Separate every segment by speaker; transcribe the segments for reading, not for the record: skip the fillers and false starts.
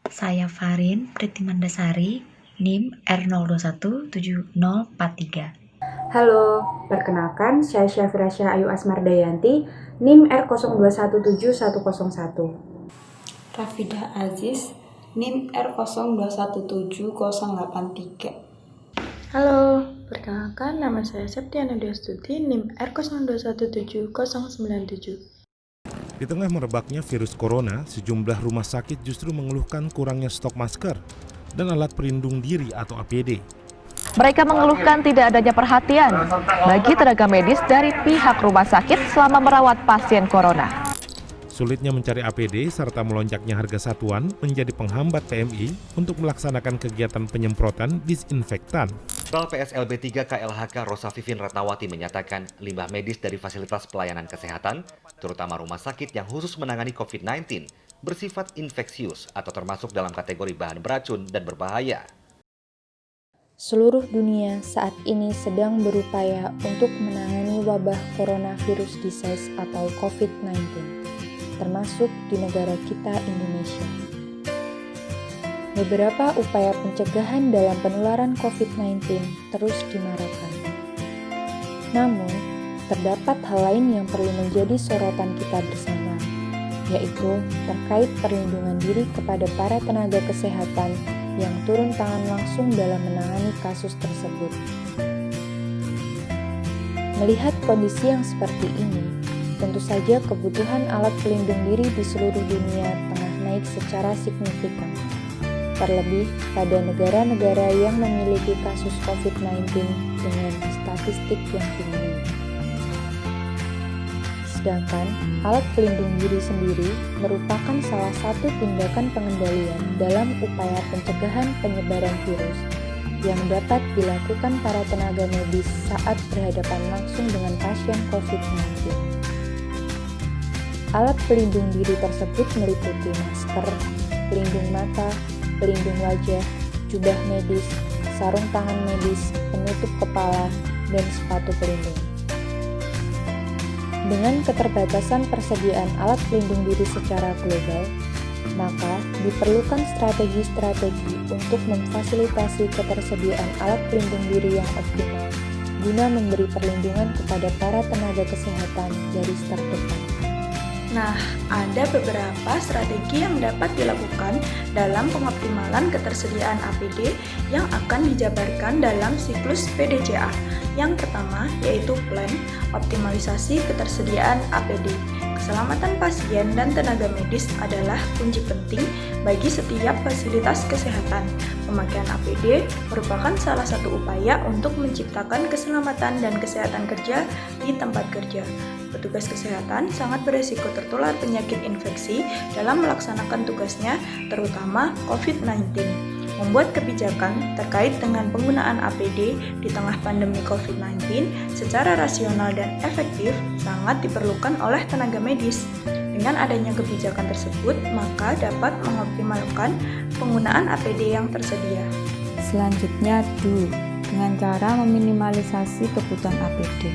Speaker 1: Saya Farin Pritimandasari, NIM R02170043.
Speaker 2: Halo, perkenalkan saya Syafirasya Ayu Asmardayanti, NIM R02171101.
Speaker 3: Rafidah Aziz, NIM R02170083.
Speaker 4: Halo, perkenalkan nama saya Septiana Destuti, NIM R02170097.
Speaker 5: Di tengah merebaknya virus corona, sejumlah rumah sakit justru mengeluhkan kurangnya stok masker dan alat pelindung diri atau APD.
Speaker 6: Mereka mengeluhkan tidak adanya perhatian bagi tenaga medis dari pihak rumah sakit selama merawat pasien corona.
Speaker 5: Sulitnya mencari APD serta melonjaknya harga satuan menjadi penghambat PMI untuk melaksanakan kegiatan penyemprotan disinfektan.
Speaker 7: Kepala PSLB 3 KLHK Rosa Vivin Ratnawati menyatakan limbah medis dari fasilitas pelayanan kesehatan, terutama rumah sakit yang khusus menangani COVID-19, bersifat infeksius atau termasuk dalam kategori bahan beracun dan berbahaya.
Speaker 8: Seluruh dunia saat ini sedang berupaya untuk menangani wabah coronavirus disease atau COVID-19, termasuk di negara kita Indonesia. Beberapa upaya pencegahan dalam penularan COVID-19 terus dimarakkan. Namun, terdapat hal lain yang perlu menjadi sorotan kita bersama, yaitu terkait perlindungan diri kepada para tenaga kesehatan yang turun tangan langsung dalam menangani kasus tersebut. Melihat kondisi yang seperti ini, tentu saja kebutuhan alat pelindung diri di seluruh dunia tengah naik secara signifikan. Terlebih pada negara-negara yang memiliki kasus COVID-19 dengan statistik yang tinggi. Sedangkan alat pelindung diri sendiri merupakan salah satu tindakan pengendalian dalam upaya pencegahan penyebaran virus yang dapat dilakukan para tenaga medis saat berhadapan langsung dengan pasien COVID-19. Alat pelindung diri tersebut meliputi masker, pelindung mata, pelindung wajah, jubah medis, sarung tangan medis, penutup kepala, dan sepatu pelindung. Dengan keterbatasan persediaan alat pelindung diri secara global, maka diperlukan strategi-strategi untuk memfasilitasi ketersediaan alat pelindung diri yang optimal guna memberi perlindungan kepada para tenaga kesehatan garis terdepan.
Speaker 4: Nah, ada beberapa strategi yang dapat dilakukan dalam pengoptimalan ketersediaan APD yang akan dijabarkan dalam siklus PDCA. Yang pertama yaitu plan optimalisasi ketersediaan APD. Keselamatan pasien dan tenaga medis adalah kunci penting bagi setiap fasilitas kesehatan. Pemakaian APD merupakan salah satu upaya untuk menciptakan keselamatan dan kesehatan kerja di tempat kerja. Petugas kesehatan sangat beresiko tertular penyakit infeksi dalam melaksanakan tugasnya, terutama COVID-19. Membuat kebijakan terkait dengan penggunaan APD di tengah pandemi COVID-19 secara rasional dan efektif sangat diperlukan oleh tenaga medis. Dengan adanya kebijakan tersebut, maka dapat mengoptimalkan penggunaan APD yang tersedia.
Speaker 2: Selanjutnya, dengan cara meminimalisasi kebutuhan APD.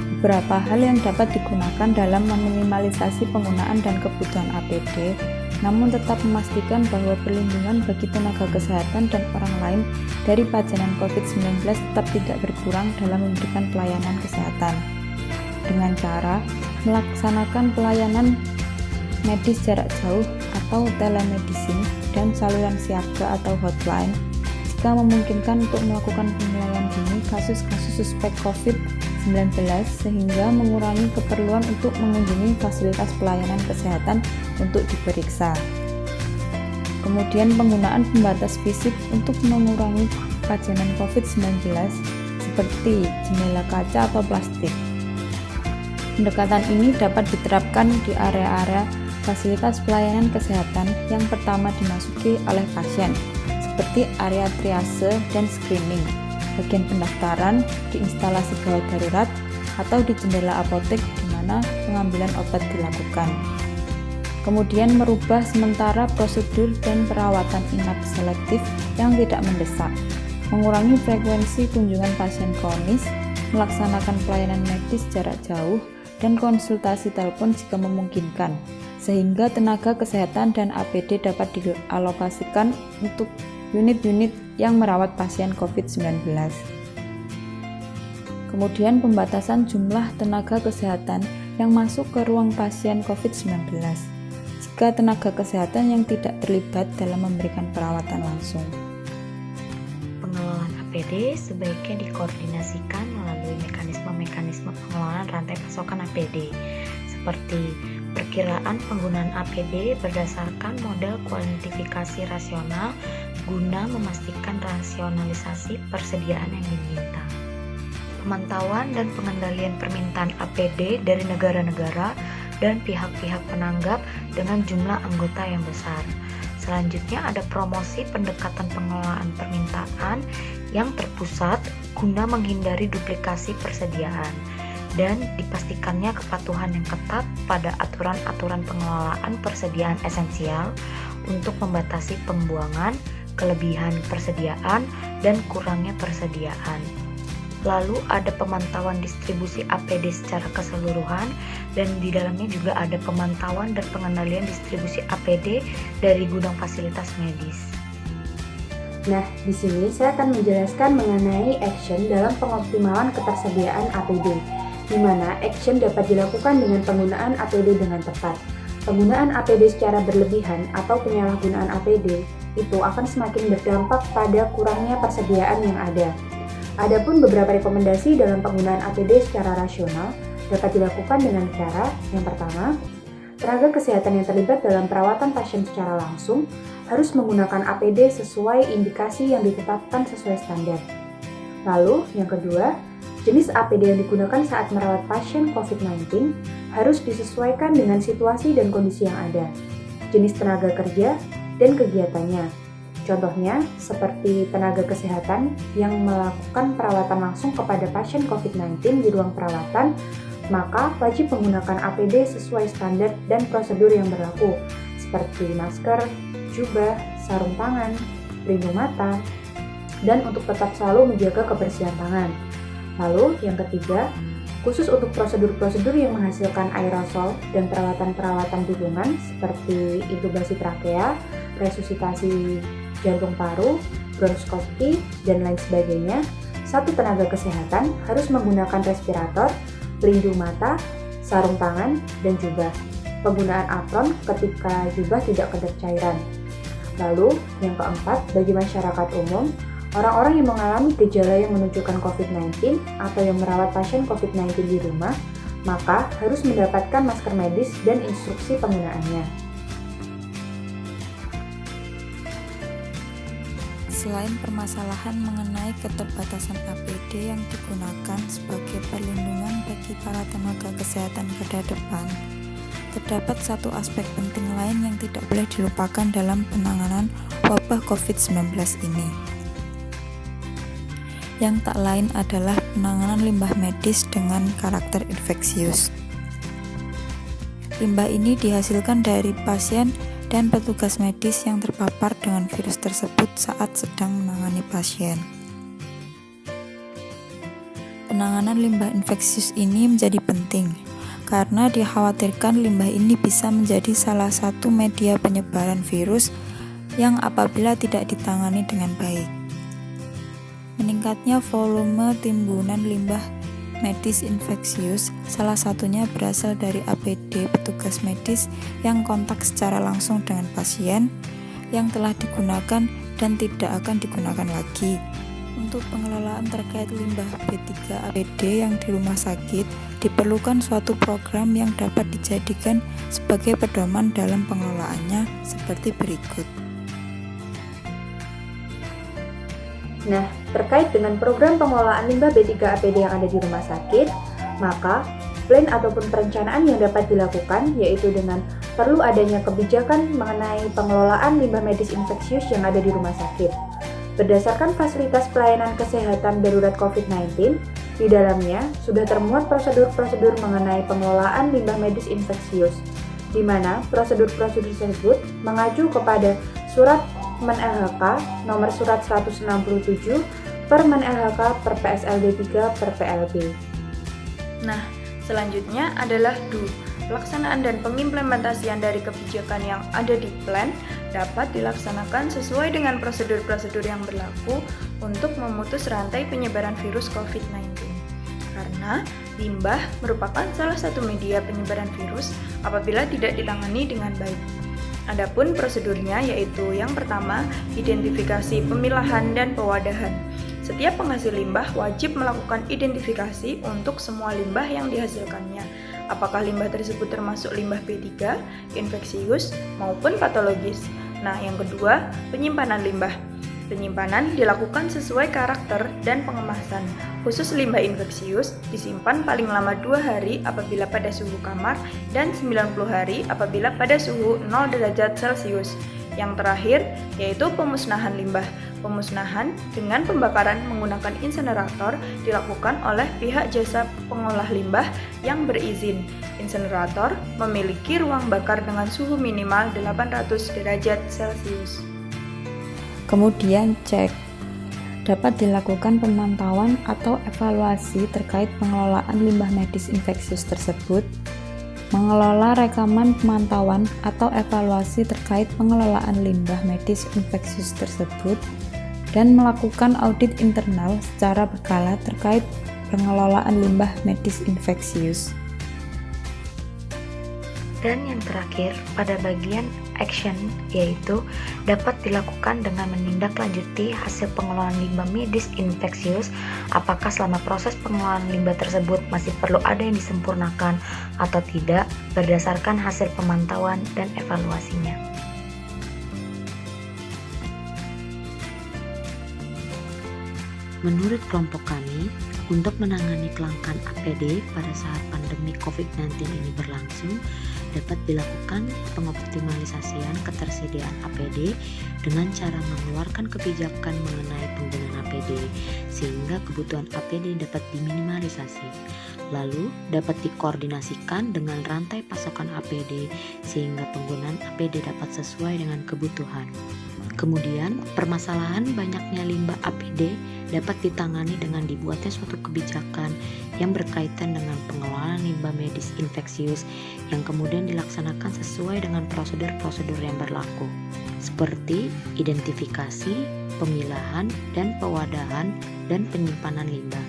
Speaker 2: Beberapa hal yang dapat digunakan dalam meminimalisasi penggunaan dan kebutuhan APD, namun tetap memastikan bahwa perlindungan bagi tenaga kesehatan dan orang lain dari pajanan COVID-19 tetap tidak berkurang dalam memberikan pelayanan kesehatan. Dengan cara melaksanakan pelayanan medis jarak jauh atau telemedicine dan saluran siaga atau hotline, jika memungkinkan untuk melakukan penilaian dini kasus-kasus suspek COVID-19 sehingga mengurangi keperluan untuk mengunjungi fasilitas pelayanan kesehatan untuk diperiksa. Kemudian penggunaan pembatas fisik untuk mengurangi pajanan COVID-19 seperti jendela kaca atau plastik. Pendekatan ini dapat diterapkan di area-area fasilitas pelayanan kesehatan yang pertama dimasuki oleh pasien, seperti area triase dan screening, bagian pendaftaran di instalasi gawat darurat, atau di jendela apotek di mana pengambilan obat dilakukan. Kemudian merubah sementara prosedur dan perawatan inap selektif yang tidak mendesak, mengurangi frekuensi kunjungan pasien kronis, melaksanakan pelayanan medis jarak jauh, dan konsultasi telepon jika memungkinkan, sehingga tenaga kesehatan dan APD dapat dialokasikan untuk unit-unit yang merawat pasien COVID-19. Kemudian pembatasan jumlah tenaga kesehatan yang masuk ke ruang pasien COVID-19 jika tenaga kesehatan yang tidak terlibat dalam memberikan perawatan langsung.
Speaker 1: Pengelolaan APD sebaiknya dikoordinasikan melalui mekanisme-mekanisme pengelolaan rantai pasokan APD, seperti perkiraan penggunaan APD berdasarkan model kuantifikasi rasional guna memastikan rasionalisasi persediaan yang diminta. Pemantauan dan pengendalian permintaan APD dari negara-negara dan pihak-pihak penanggap dengan jumlah anggota yang besar. Selanjutnya ada promosi pendekatan pengelolaan permintaan yang terpusat guna menghindari duplikasi persediaan dan dipastikannya kepatuhan yang ketat pada aturan-aturan pengelolaan persediaan esensial untuk membatasi pembuangan, kelebihan persediaan, dan kurangnya persediaan. Lalu ada pemantauan distribusi APD secara keseluruhan, dan di dalamnya juga ada pemantauan dan pengendalian distribusi APD dari gudang fasilitas medis.
Speaker 9: Nah, di sini saya akan menjelaskan mengenai action dalam pengoptimalan ketersediaan APD, di mana action dapat dilakukan dengan penggunaan APD dengan tepat. Penggunaan APD secara berlebihan atau penyalahgunaan APD itu akan semakin berdampak pada kurangnya persediaan yang ada. Adapun beberapa rekomendasi dalam penggunaan APD secara rasional dapat dilakukan dengan cara yang pertama, tenaga kesehatan yang terlibat dalam perawatan pasien secara langsung harus menggunakan APD sesuai indikasi yang ditetapkan sesuai standar. Lalu, yang kedua, jenis APD yang digunakan saat merawat pasien COVID-19 harus disesuaikan dengan situasi dan kondisi yang ada, jenis tenaga kerja, dan kegiatannya. Contohnya, seperti tenaga kesehatan yang melakukan perawatan langsung kepada pasien COVID-19 di ruang perawatan, maka wajib menggunakan APD sesuai standar dan prosedur yang berlaku, seperti masker, jubah, sarung tangan, pelindung mata, dan untuk tetap selalu menjaga kebersihan tangan. Lalu, yang ketiga, khusus untuk prosedur-prosedur yang menghasilkan aerosol dan perawatan-perawatan dukungan seperti intubasi trakea, resusitasi jantung paru, bronkoskopi, dan lain sebagainya, satu tenaga kesehatan harus menggunakan respirator, pelindung mata, sarung tangan, dan jubah. Penggunaan apron ketika jubah tidak kedap cairan. Lalu, yang keempat, bagi masyarakat umum, orang-orang yang mengalami gejala yang menunjukkan COVID-19 atau yang merawat pasien COVID-19 di rumah, maka harus mendapatkan masker medis dan instruksi penggunaannya.
Speaker 2: Selain permasalahan mengenai keterbatasan APD yang digunakan sebagai perlindungan bagi para tenaga kesehatan pada depan, terdapat satu aspek penting lain yang tidak boleh dilupakan dalam penanganan wabah COVID-19 ini. Yang tak lain adalah penanganan limbah medis dengan karakter infeksius. Limbah ini dihasilkan dari pasien dan petugas medis yang terpapar dengan virus tersebut saat sedang menangani pasien. Penanganan limbah infeksius ini menjadi penting karena dikhawatirkan limbah ini bisa menjadi salah satu media penyebaran virus yang apabila tidak ditangani dengan baik. Meningkatnya volume timbunan limbah medis infeksius salah satunya berasal dari APD petugas medis yang kontak secara langsung dengan pasien yang telah digunakan dan tidak akan digunakan lagi. Untuk pengelolaan terkait limbah B3 APD yang di rumah sakit, diperlukan suatu program yang dapat dijadikan sebagai pedoman dalam pengelolaannya seperti berikut.
Speaker 9: Nah, terkait dengan program pengelolaan limbah B3 APD yang ada di rumah sakit, maka plan ataupun perencanaan yang dapat dilakukan yaitu dengan perlu adanya kebijakan mengenai pengelolaan limbah medis infeksius yang ada di rumah sakit. Berdasarkan fasilitas pelayanan kesehatan darurat COVID-19, di dalamnya sudah termuat prosedur-prosedur mengenai pengelolaan limbah medis infeksius, di mana prosedur-prosedur tersebut mengacu kepada Surat Men LHK nomor Surat 167 per Men LHK per PSLD 3 per PLB.
Speaker 4: Nah, selanjutnya adalah DU Pelaksanaan dan pengimplementasian dari kebijakan yang ada di plan dapat dilaksanakan sesuai dengan prosedur-prosedur yang berlaku untuk memutus rantai penyebaran virus COVID-19. Karena limbah merupakan salah satu media penyebaran virus apabila tidak ditangani dengan baik. Adapun prosedurnya yaitu yang pertama, identifikasi, pemilahan, dan pewadahan. Setiap penghasil limbah wajib melakukan identifikasi untuk semua limbah yang dihasilkannya. Apakah limbah tersebut termasuk limbah B3, infeksius, maupun patologis. Nah, yang kedua, penyimpanan limbah. Penyimpanan dilakukan sesuai karakter dan pengemasan. Khusus limbah infeksius disimpan paling lama 2 hari apabila pada suhu kamar dan 90 hari apabila pada suhu 0 derajat Celcius. Yang terakhir yaitu pemusnahan limbah. Pemusnahan dengan pembakaran menggunakan insenerator dilakukan oleh pihak jasa pengolah limbah yang berizin. Insenerator memiliki ruang bakar dengan suhu minimal 800 derajat Celcius.
Speaker 2: Kemudian cek. Dapat dilakukan pemantauan atau evaluasi terkait pengelolaan limbah medis infeksius tersebut, mengelola rekaman pemantauan atau evaluasi terkait pengelolaan limbah medis infeksius tersebut, dan melakukan audit internal secara berkala terkait pengelolaan limbah medis infeksius.
Speaker 1: Dan yang terakhir, pada bagian action, yaitu dapat dilakukan dengan menindaklanjuti hasil pengelolaan limbah medis infeksius, apakah selama proses pengelolaan limbah tersebut masih perlu ada yang disempurnakan atau tidak berdasarkan hasil pemantauan dan evaluasinya.
Speaker 10: Menurut kelompok kami, untuk menangani kelangkaan APD pada saat pandemi COVID-19 ini berlangsung, dapat dilakukan pengoptimalisasian ketersediaan APD dengan cara mengeluarkan kebijakan mengenai penggunaan APD, sehingga kebutuhan APD dapat diminimalisasi. Lalu, dapat dikoordinasikan dengan rantai pasokan APD, sehingga penggunaan APD dapat sesuai dengan kebutuhan. Kemudian, permasalahan banyaknya limbah APD dapat ditangani dengan dibuatnya suatu kebijakan yang berkaitan dengan pengelolaan limbah medis infeksius yang kemudian dilaksanakan sesuai dengan prosedur-prosedur yang berlaku, seperti identifikasi, pemilahan, dan pewadahan dan penyimpanan limbah,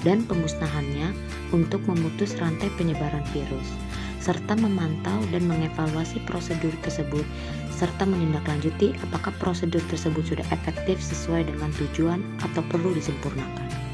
Speaker 10: dan pemusnahannya untuk memutus rantai penyebaran virus, serta memantau dan mengevaluasi prosedur tersebut, serta menindaklanjuti apakah prosedur tersebut sudah efektif sesuai dengan tujuan atau perlu disempurnakan.